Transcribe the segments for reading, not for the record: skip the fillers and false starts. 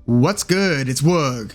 What's good? It's Woog.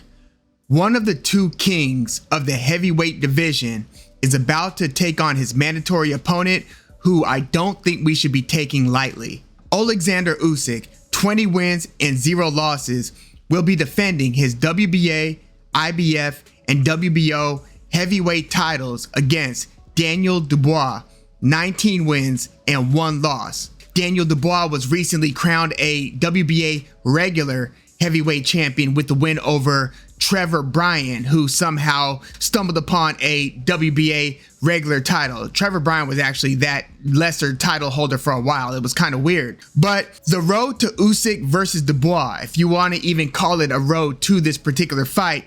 One of the two kings of the heavyweight division is about to take on his mandatory opponent, who I don't think we should be taking lightly. Oleksandr Usyk, 20 wins and 0 losses, will be defending his WBA, IBF, and WBO heavyweight titles against Daniel DuBois, 19 wins and 1 loss. Daniel DuBois was recently crowned a WBA regular heavyweight champion with the win over Trevor Bryan, who somehow stumbled upon a WBA regular title. Trevor Bryan was actually that lesser title holder for a while. It was kind of weird. But the road to Usyk versus DuBois, if you want to even call it a road to this particular fight,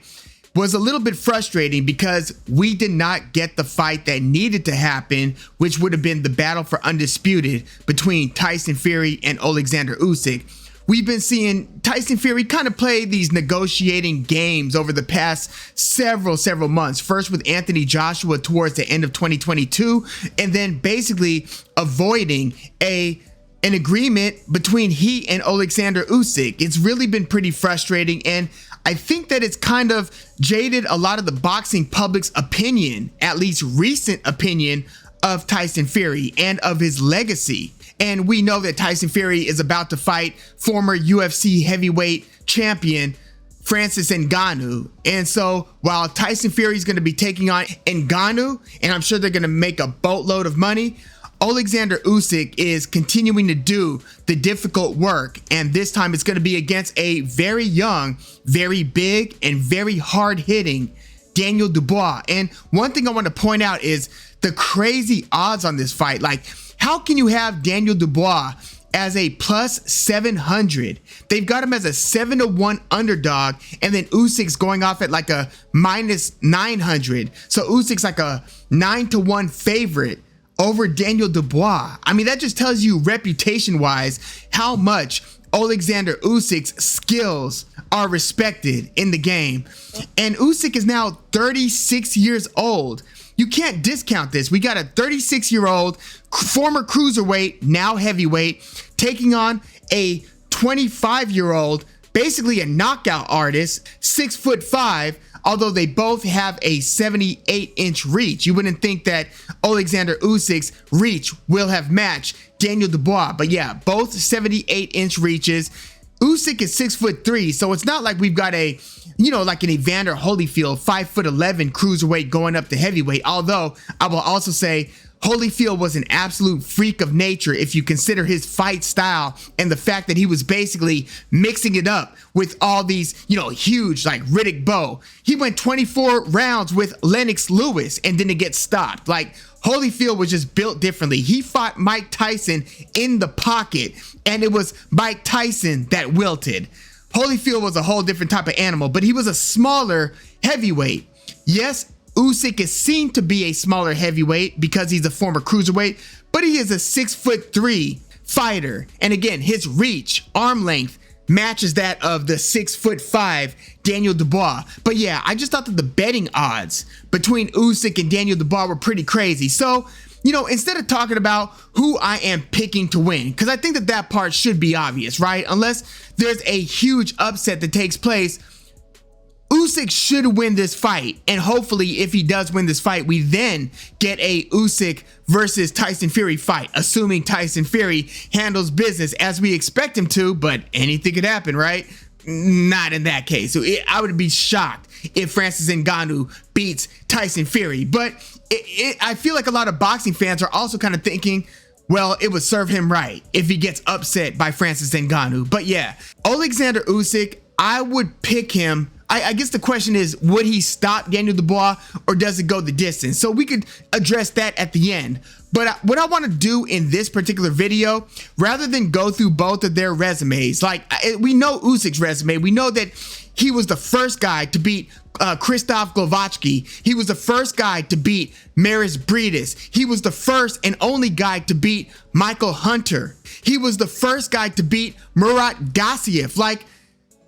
was a little bit frustrating because we did not get the fight that needed to happen, which would have been the battle for undisputed between Tyson Fury and Oleksandr Usyk. We've been seeing Tyson Fury kind of play these negotiating games over the past several months. First with Anthony Joshua towards the end of 2022, and then basically avoiding an agreement between he and Oleksandr Usyk. It's really been pretty frustrating, and I think that it's kind of jaded a lot of the boxing public's opinion, at least recent opinion, of Tyson Fury and of his legacy. And we know that Tyson Fury is about to fight former UFC heavyweight champion Francis Ngannou. And so while Tyson Fury is going to be taking on Ngannou, and I'm sure they're going to make a boatload of money, Oleksandr Usyk is continuing to do the difficult work, and this time it's going to be against a very young, very big, and very hard-hitting Daniel DuBois. And one thing I want to point out is the crazy odds on this fight. Like, how can you have Daniel DuBois as a plus 700? They've got him as a 7-1 underdog, and then Usyk's going off at like a minus 900. So Usyk's like a 9-1 favorite over Daniel DuBois. I mean, that just tells you reputation-wise how much Oleksandr Usyk's skills are respected in the game. And Usyk is now 36 years old. You can't discount this. We got a 36-year-old former cruiserweight, now heavyweight, taking on a 25-year-old, basically a knockout artist, 6'5", although they both have a 78-inch reach. You wouldn't think that Oleksandr Usyk's reach will have matched Daniel DuBois, but yeah, both 78-inch reaches. Usyk is 6'3", so it's not like we've got a, like an Evander Holyfield 5'11" cruiserweight going up to heavyweight. Although I will also say Holyfield was an absolute freak of nature if you consider his fight style and the fact that he was basically mixing it up with all these, huge, like Riddick Bowe. He went 24 rounds with Lennox Lewis and didn't get stopped. Like, Holyfield was just built differently. He fought Mike Tyson in the pocket, and it was Mike Tyson that wilted. Holyfield was a whole different type of animal, but he was a smaller heavyweight. Yes, Usyk is seen to be a smaller heavyweight because he's a former cruiserweight, but he is a 6'3" fighter. And again, his reach, arm length, matches that of the 6'5" Daniel DuBois. But yeah, I just thought that the betting odds between Usyk and Daniel DuBois were pretty crazy. So, instead of talking about who I am picking to win, because I think that part should be obvious, right? Unless there's a huge upset that takes place, Usyk should win this fight, and hopefully if he does win this fight, we then get a Usyk versus Tyson Fury fight, assuming Tyson Fury handles business as we expect him to, but anything could happen, right? Not in that case. So I would be shocked if Francis Ngannou beats Tyson Fury, but I feel like a lot of boxing fans are also kind of thinking, well, it would serve him right if he gets upset by Francis Ngannou. But yeah, Oleksandr Usyk, I would pick him. I guess the question is, would he stop Daniel DuBois, or does it go the distance? So we could address that at the end. But what I want to do in this particular video, rather than go through both of their resumes, like we know Usyk's resume, we know that he was the first guy to beat Krzysztof Glowacki. He was the first guy to beat Maris Briedis. He was the first and only guy to beat Michael Hunter. He was the first guy to beat Murat Gassiev. Like,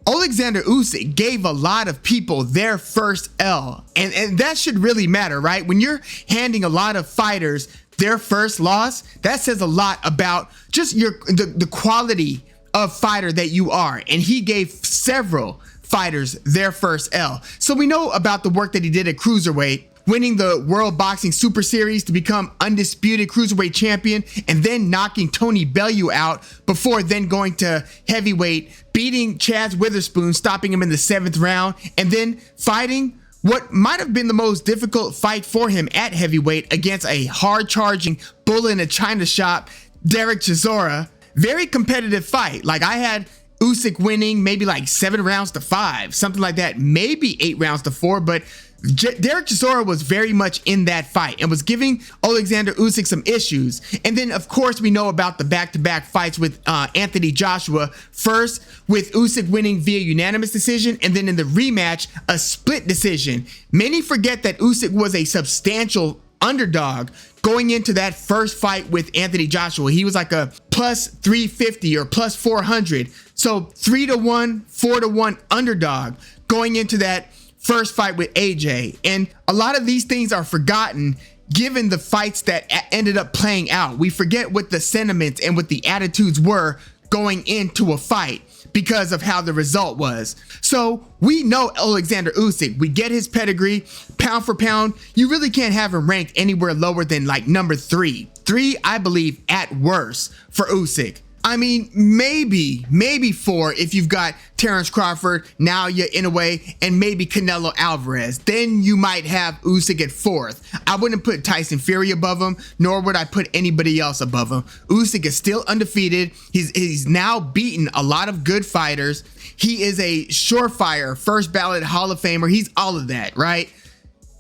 Oleksandr Usyk gave a lot of people their first L, and that should really matter, right? When you're handing a lot of fighters their first loss, that says a lot about just the quality of fighter that you are. And he gave several fighters their first L. So we know about the work that he did at cruiserweight, winning the World Boxing Super Series to become undisputed cruiserweight champion, and then knocking Tony Bellew out before then going to heavyweight, beating Chaz Witherspoon, stopping him in the 7th round, and then fighting what might have been the most difficult fight for him at heavyweight against a hard-charging bull in a china shop, Derek Chisora. Very competitive fight. Like, I had Usyk winning maybe like 7 rounds to 5, something like that, maybe 8 rounds to 4, but Derek Chisora was very much in that fight and was giving Oleksandr Usyk some issues. And then, of course, we know about the back-to-back fights with Anthony Joshua. First, with Usyk winning via unanimous decision, and then in the rematch, a split decision. Many forget that Usyk was a substantial underdog going into that first fight with Anthony Joshua. He was like a plus 350 or plus 400. So 3-1, 4-1 underdog going into that first fight with AJ. And a lot of these things are forgotten given the fights that ended up playing out. We forget what the sentiments and what the attitudes were going into a fight because of how the result was. So we know Oleksandr Usyk. We get his pedigree, pound for pound. You really can't have him ranked anywhere lower than like number 3. 3, I believe, at worst for Usyk. I mean, maybe 4 if you've got Terrence Crawford, Naoya Inoue, and maybe Canelo Alvarez. Then you might have Usyk at 4th. I wouldn't put Tyson Fury above him, nor would I put anybody else above him. Usyk is still undefeated. He's now beaten a lot of good fighters. He is a surefire first ballot Hall of Famer. He's all of that, right?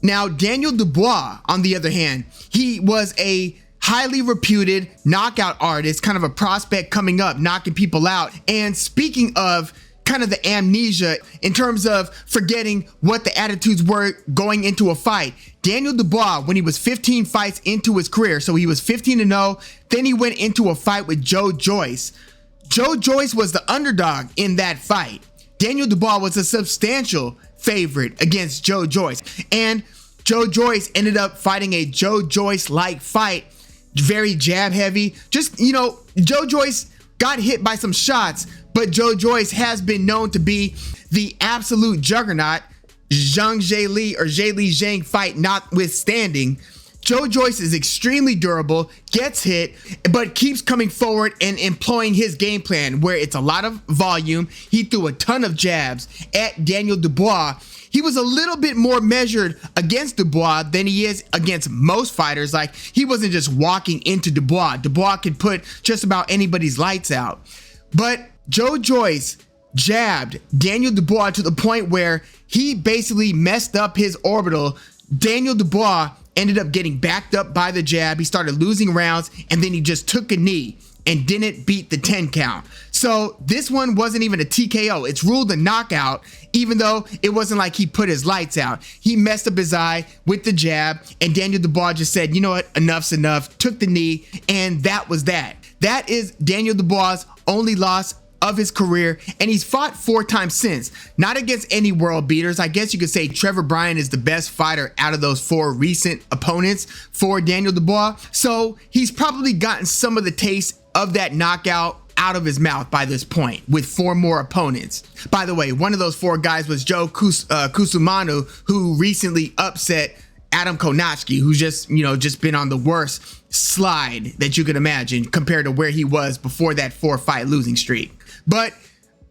Now, Daniel DuBois, on the other hand, he was a highly reputed knockout artist, kind of a prospect coming up, knocking people out. And speaking of kind of the amnesia in terms of forgetting what the attitudes were going into a fight, Daniel DuBois, when he was 15 fights into his career, so he was 15-0, then he went into a fight with Joe Joyce. Joe Joyce was the underdog in that fight. Daniel DuBois was a substantial favorite against Joe Joyce. And Joe Joyce ended up fighting a Joe Joyce-like fight, very jab heavy. Just, you know, Joe Joyce got hit by some shots, but Joe Joyce has been known to be the absolute juggernaut. Zhang Zheli or Zheli Zhang fight notwithstanding, Joe Joyce is extremely durable, gets hit, but keeps coming forward and employing his game plan where it's a lot of volume. He threw a ton of jabs at Daniel DuBois. He was a little bit more measured against DuBois than he is against most fighters. Like, he wasn't just walking into DuBois. DuBois could put just about anybody's lights out. But Joe Joyce jabbed Daniel DuBois to the point where he basically messed up his orbital. Daniel DuBois ended up getting backed up by the jab. He started losing rounds, and then he just took a knee and didn't beat the 10 count. So this one wasn't even a TKO. It's ruled a knockout, even though it wasn't like he put his lights out. He messed up his eye with the jab, and Daniel DuBois just said, you know what, enough's enough, took the knee, and that was that. That is Daniel DuBois' only loss of his career, and he's fought 4 times since. Not against any world beaters. I guess you could say Trevor Bryan is the best fighter out of those 4 recent opponents for Daniel DuBois. So he's probably gotten some of the taste of that knockout out of his mouth by this point with 4 more opponents. By the way, one of those 4 guys was Joe Kusumanu, who recently upset Adam Konatsky, who's just been on the worst slide that you could imagine compared to where he was before that 4-fight losing streak. But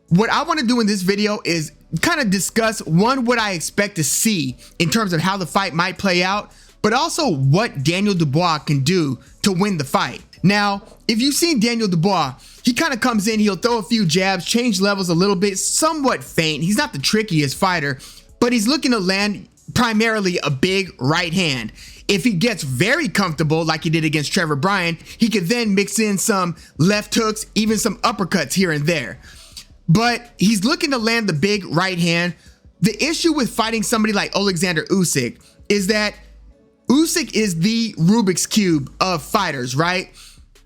what I want to do in this video is kind of discuss, one, what I expect to see in terms of how the fight might play out, but also what Daniel DuBois can do to win the fight. Now, if you've seen Daniel DuBois, he kind of comes in, he'll throw a few jabs, change levels a little bit, somewhat feint. He's not the trickiest fighter, but he's looking to land primarily a big right hand. If he gets very comfortable like he did against Trevor Bryan, he could then mix in some left hooks, even some uppercuts here and there. But he's looking to land the big right hand. The issue with fighting somebody like Oleksandr Usyk is that Usyk is the Rubik's Cube of fighters, right?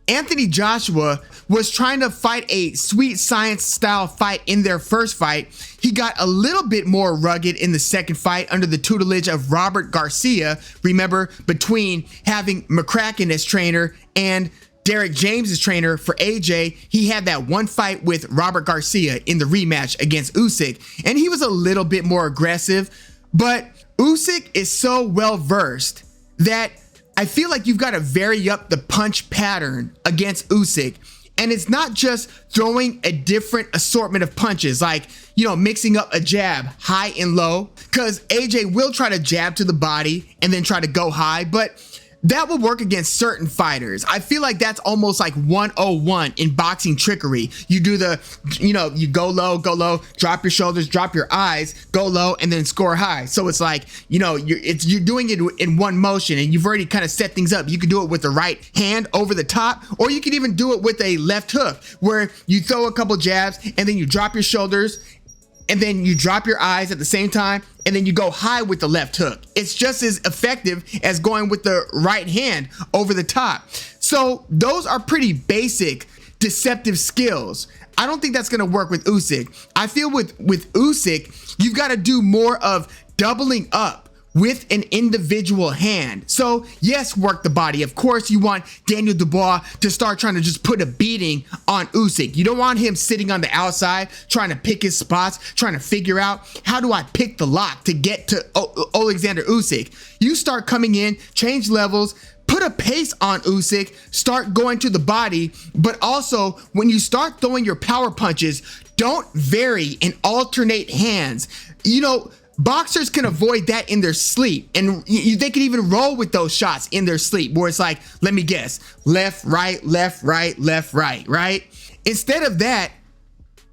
Anthony Joshua was trying to fight a sweet science style fight in their first fight. He got a little bit more rugged in the second fight under the tutelage of Robert Garcia. Remember, between having McCracken as trainer and Derek James' trainer for AJ, he had that one fight with Robert Garcia in the rematch against Usyk, and he was a little bit more aggressive, but Usyk is so well versed that I feel like you've got to vary up the punch pattern against Usyk. And it's not just throwing a different assortment of punches, like, mixing up a jab high and low, because AJ will try to jab to the body and then try to go high, but that will work against certain fighters. I feel like that's almost like 101 in boxing trickery. You do you go low, drop your shoulders, drop your eyes, go low, and then score high. So it's like, you're doing it in one motion, and you've already kind of set things up. You can do it with the right hand over the top, or you can even do it with a left hook, where you throw a couple jabs, and then you drop your shoulders, and then you drop your eyes at the same time, and then you go high with the left hook. It's just as effective as going with the right hand over the top. So those are pretty basic deceptive skills. I don't think that's going to work with Usyk. I feel with Usyk, you've got to do more of doubling up with an individual hand. So yes, work the body. Of course, you want Daniel Dubois to start trying to just put a beating on Usyk. You don't want him sitting on the outside trying to pick his spots, trying to figure out, how do I pick the lock to get to Oleksandr Usyk? You start coming in, change levels, put a pace on Usyk, start going to the body, but also when you start throwing your power punches, don't vary and alternate hands. Boxers can avoid that in their sleep, and they can even roll with those shots in their sleep, where it's like, let me guess, left, right, left, right, left, right, right? Instead of that,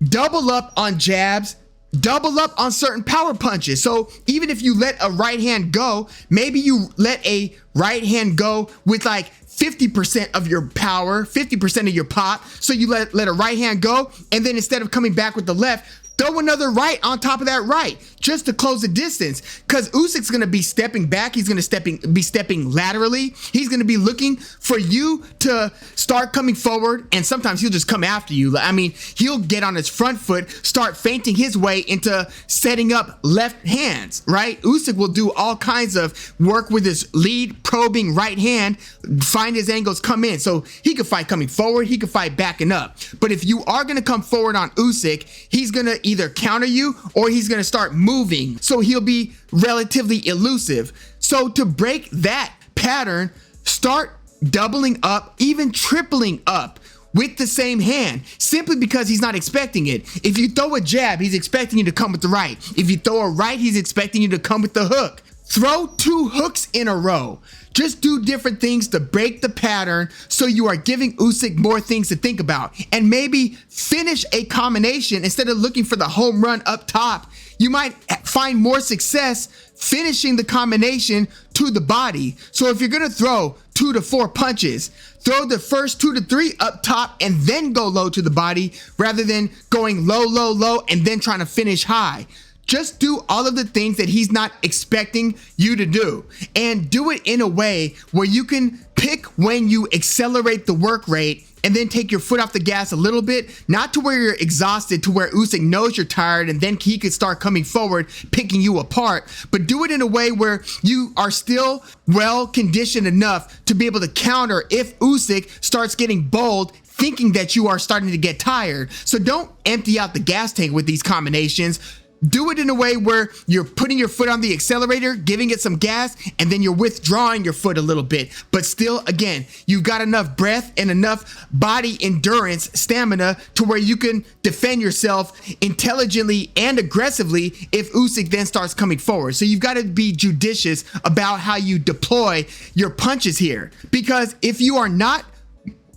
double up on jabs, double up on certain power punches. So even if you let a right hand go, maybe you let a right hand go with like 50% of your power, 50% of your pop. So you let a right hand go, and then instead of coming back with the left, throw another right on top of that right, just to close the distance. Because Usyk's going to be stepping back. He's going to be stepping laterally. He's going to be looking for you to start coming forward, and sometimes he'll just come after you. I mean, he'll get on his front foot, start feinting his way into setting up left hands, right? Usyk will do all kinds of work with his lead probing right hand, find his angles, come in. So he could fight coming forward, he could fight backing up. But if you are going to come forward on Usyk, he's going to either counter you or he's going to start moving. So he'll be relatively elusive. So to break that pattern, start doubling up, even tripling up with the same hand, simply because he's not expecting it. If you throw a jab, he's expecting you to come with the right. If you throw a right, he's expecting you to come with the hook. Throw 2 hooks in a row. Just do different things to break the pattern, so you are giving Usyk more things to think about. And maybe finish a combination instead of looking for the home run up top. You might find more success finishing the combination to the body. So if you're going to throw 2 to 4 punches, throw the first 2 to 3 up top and then go low to the body, rather than going low, low, low, and then trying to finish high. Just do all of the things that he's not expecting you to do, and do it in a way where you can pick when you accelerate the work rate and then take your foot off the gas a little bit, not to where you're exhausted, to where Usyk knows you're tired and then he could start coming forward, picking you apart, but do it in a way where you are still well conditioned enough to be able to counter if Usyk starts getting bold, thinking that you are starting to get tired. So don't empty out the gas tank with these combinations. Do it in a way where you're putting your foot on the accelerator, giving it some gas, and then you're withdrawing your foot a little bit. But still, again, you've got enough breath and enough body endurance, stamina, to where you can defend yourself intelligently and aggressively if Usyk then starts coming forward. So you've got to be judicious about how you deploy your punches here. Because if you are not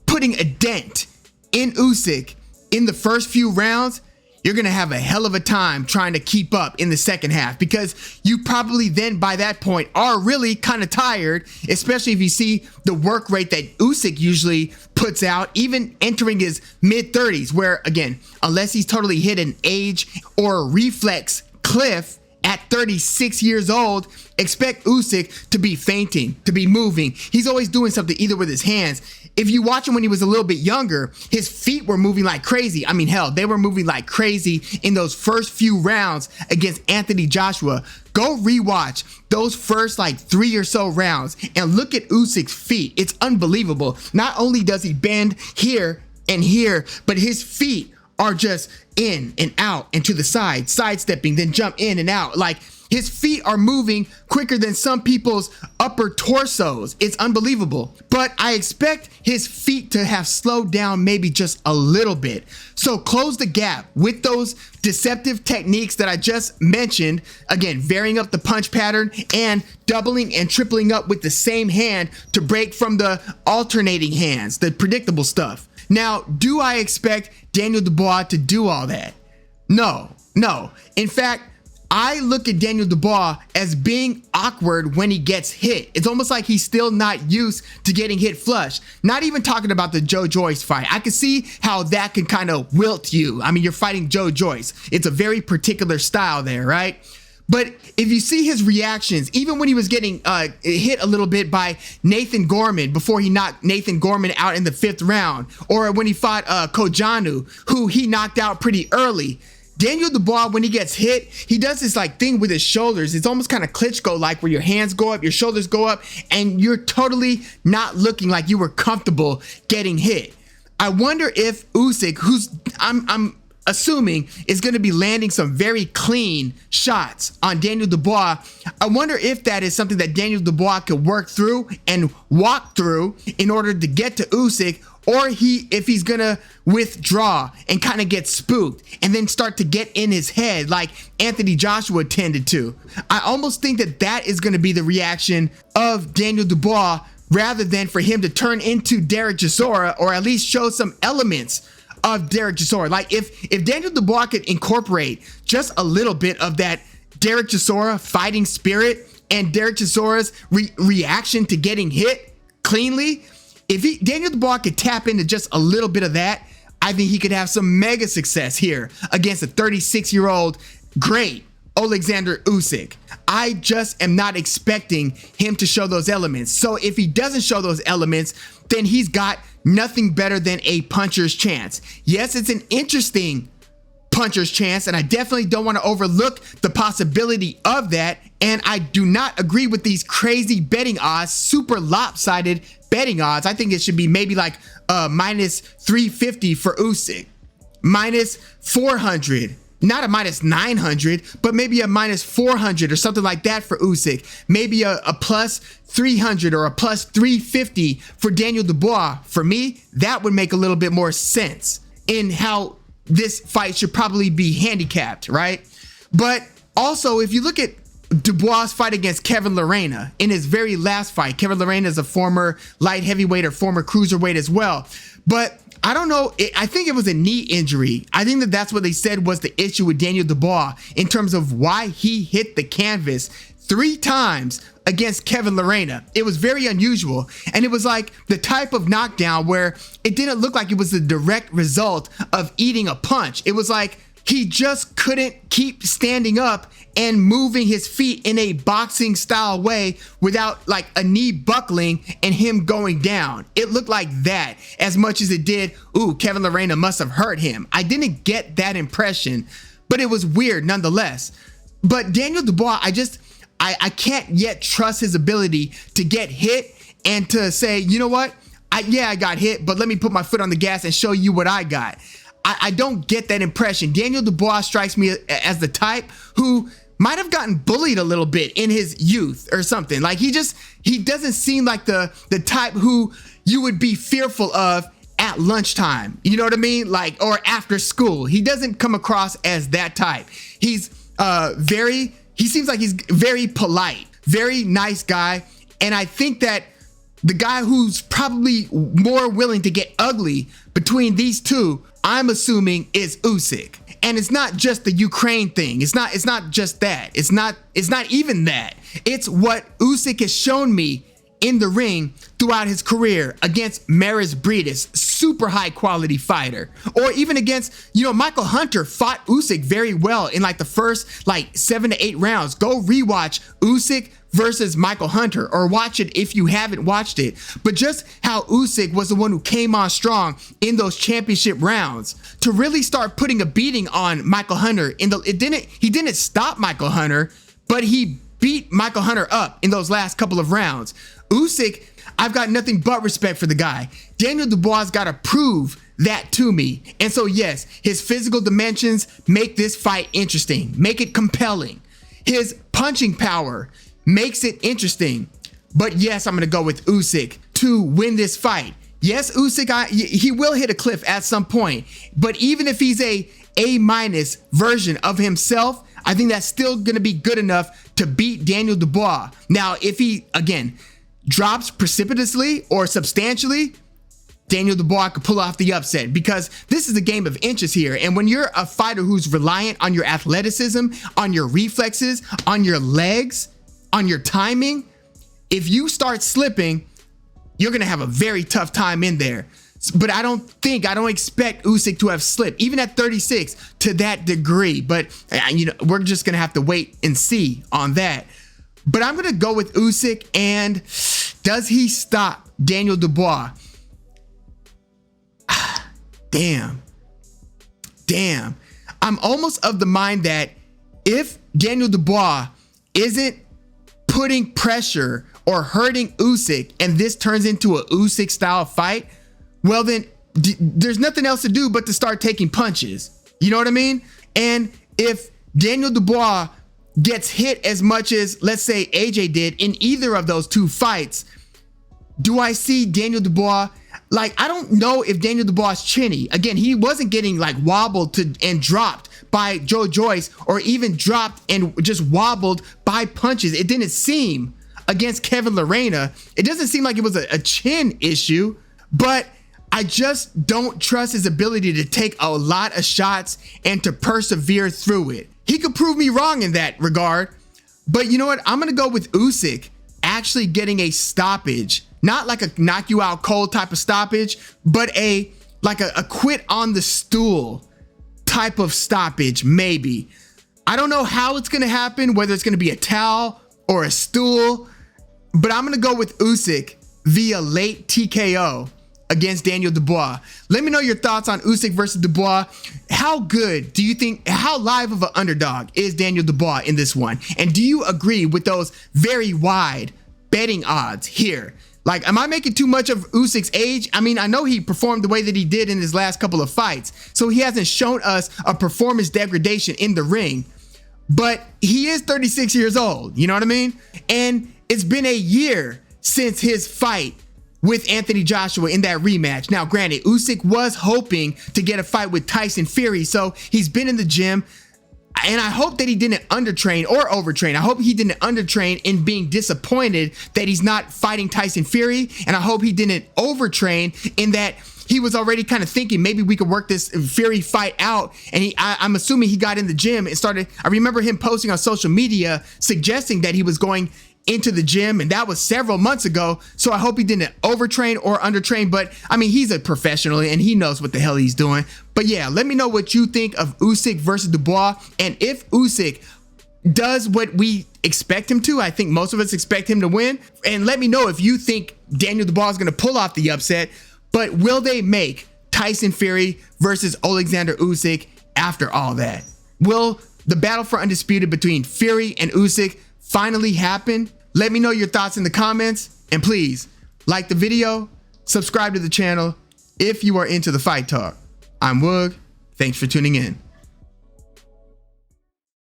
putting a dent in Usyk in the first few rounds, you're going to have a hell of a time trying to keep up in the second half, because you probably then by that point are really kind of tired, especially if you see the work rate that Usyk usually puts out, even entering his mid-30s, where again, unless he's totally hit an age or a reflex cliff at 36 years old, expect Usyk to be feinting, to be moving. He's always doing something either with his hands. If you watch him when he was a little bit younger, his feet were moving like crazy. I mean, hell, they were moving like crazy in those first few rounds against Anthony Joshua. Go rewatch those first like 3 or so rounds and look at Usyk's feet. It's unbelievable. Not only does he bend here and here, but his feet are just in and out and to the side, sidestepping, then jump in and out. Like, his feet are moving quicker than some people's upper torsos. It's unbelievable. But I expect his feet to have slowed down maybe just a little bit. So close the gap with those deceptive techniques that I just mentioned. Again, varying up the punch pattern and doubling and tripling up with the same hand to break from the alternating hands, the predictable stuff. Now, do I expect Daniel DuBois to do all that? No. In fact, I look at Daniel DuBois as being awkward when he gets hit. It's almost like he's still not used to getting hit flush. Not even talking about the Joe Joyce fight. I can see how that can kind of wilt you. I mean, you're fighting Joe Joyce. It's a very particular style there, right? But if you see his reactions, even when he was getting hit a little bit by Nathan Gorman before he knocked Nathan Gorman out in the 5th round, or when he fought Kojanu, who he knocked out pretty early, Daniel DuBois, when he gets hit, he does this like thing with his shoulders. It's almost kind of Klitschko-like, where your hands go up, your shoulders go up, and you're totally not looking like you were comfortable getting hit. I wonder if Usyk, who's I'm assuming is going to be landing some very clean shots on Daniel DuBois, I wonder if that is something that Daniel DuBois could work through and walk through in order to get to Usyk, or if he's gonna withdraw and kind of get spooked and then start to get in his head like Anthony Joshua tended to. I almost think that is gonna be the reaction of Daniel DuBois, rather than for him to turn into Derek Chisora, or at least show some elements of Derek Chisora. Like, if Daniel DuBois could incorporate just a little bit of that Derek Chisora fighting spirit and Derek Chisora's reaction to getting hit cleanly, if Daniel DuBois could tap into just a little bit of that, I think he could have some mega success here against a 36-year-old great Oleksandr Usyk. I just am not expecting him to show those elements. So if he doesn't show those elements, then he's got nothing better than a puncher's chance. Yes, it's an interesting puncher's chance, and I definitely don't want to overlook the possibility of that. And I do not agree with these crazy betting odds, super lopsided betting odds. I think it should be maybe like minus 350 for Usyk, minus 400, not a minus 900, but maybe a minus 400 or something like that for Usyk. Maybe a plus 300 or a plus 350 for Daniel DuBois. For me, that would make a little bit more sense in how this fight should probably be handicapped, right? But also, if you look at DuBois' fight against Kevin Lerena in his very last fight, Kevin Lerena is a former light heavyweight or former cruiserweight as well. But I don't know, I think it was a knee injury. I think that's what they said was the issue with Daniel DuBois in terms of why he hit the canvas 3 times against Kevin Lerena. It was very unusual. And it was like the type of knockdown where it didn't look like it was the direct result of eating a punch. It was like he just couldn't keep standing up and moving his feet in a boxing style way without like a knee buckling and him going down. It looked like that as much as it did, ooh, Kevin Lerena must have hurt him. I didn't get that impression, but it was weird nonetheless. But Daniel DuBois, I can't yet trust his ability to get hit and to say, you know what? I got hit, but let me put my foot on the gas and show you what I got. I don't get that impression. Daniel DuBois strikes me as the type who might have gotten bullied a little bit in his youth or something. Like he doesn't seem like the type who you would be fearful of at lunchtime. You know what I mean? Like, or after school. He doesn't come across as that type. He seems like he's very polite, very nice guy. And I think that the guy who's probably more willing to get ugly between these two, I'm assuming, is Usyk. And it's not just the Ukraine thing. It's not just that. It's not even that. It's what Usyk has shown me in the ring throughout his career against Maris Briedis. super high quality fighter. Or even against, you know, Michael Hunter fought Usyk very well in like the first like 7 to 8 rounds. Go rewatch Usyk versus Michael Hunter, or watch it if you haven't watched it. But just how Usyk was the one who came on strong in those championship rounds to really start putting a beating on Michael Hunter. He didn't stop Michael Hunter, but he beat Michael Hunter up in those last couple of rounds. Usyk, I've got nothing but respect for the guy. Daniel Dubois got to prove that to me. And so yes, his physical dimensions make this fight interesting, make it compelling. His punching power makes it interesting. But yes, I'm going to go with Usyk to win this fight. Yes, Usyk, he will hit a cliff at some point. But even if he's a A- version of himself, I think that's still going to be good enough to beat Daniel Dubois. Now, if he, again, drops precipitously or substantially, Daniel Dubois could pull off the upset, because this is a game of inches here. And when you're a fighter who's reliant on your athleticism, on your reflexes, on your legs, on your timing, if you start slipping, you're going to have a very tough time in there. But I don't expect Usyk to have slipped, even at 36, to that degree. But you know, we're just going to have to wait and see on that. But I'm going to go with Usyk. And does he stop Daniel Dubois? Damn. I'm almost of the mind that if Daniel Dubois isn't putting pressure or hurting Usyk, and this turns into a Usyk style fight, well then there's nothing else to do but to start taking punches. You know what I mean? And if Daniel Dubois gets hit as much as, let's say, AJ did in either of those two fights, do I see Daniel Dubois? Like, I don't know if Daniel Dubois is chinny. Again, he wasn't getting like wobbled and dropped by Joe Joyce, or even dropped and just wobbled by punches. It didn't seem against Kevin Lerena. It doesn't seem like it was a chin issue, but I just don't trust his ability to take a lot of shots and to persevere through it. He could prove me wrong in that regard, but you know what? I'm going to go with Usyk actually getting a stoppage. Not like a knock you out cold type of stoppage, but a quit on the stool type of stoppage, maybe. I don't know how it's going to happen, whether it's going to be a towel or a stool, but I'm going to go with Usyk via late TKO against Daniel Dubois. Let me know your thoughts on Usyk versus Dubois. How good do you think, how live of an underdog is Daniel Dubois in this one? And do you agree with those very wide betting odds here? Like, am I making too much of Usyk's age? I mean, I know he performed the way that he did in his last couple of fights, so he hasn't shown us a performance degradation in the ring, but he is 36 years old, you know what I mean? And it's been a year since his fight with Anthony Joshua in that rematch. Now, granted, Usyk was hoping to get a fight with Tyson Fury, so he's been in the gym. And I hope that he didn't undertrain or overtrain. I hope he didn't undertrain in being disappointed that he's not fighting Tyson Fury. And I hope he didn't overtrain in that he was already kind of thinking maybe we could work this Fury fight out. And I'm assuming he got in the gym and started. I remember him posting on social media suggesting that he was going into the gym, and that was several months ago. So I hope he didn't overtrain or undertrain, but I mean, he's a professional and he knows what the hell he's doing. But yeah, let me know what you think of Usyk versus Dubois, and if Usyk does what we expect him to. I think most of us expect him to win, and let me know if you think Daniel Dubois is going to pull off the upset. But will they make Tyson Fury versus Oleksandr Usyk after all that? Will the battle for undisputed between Fury and Usyk finally happen? Let me know your thoughts in the comments, and please like the video, subscribe to the channel if you are into the fight talk. I'm Woog. Thanks for tuning in.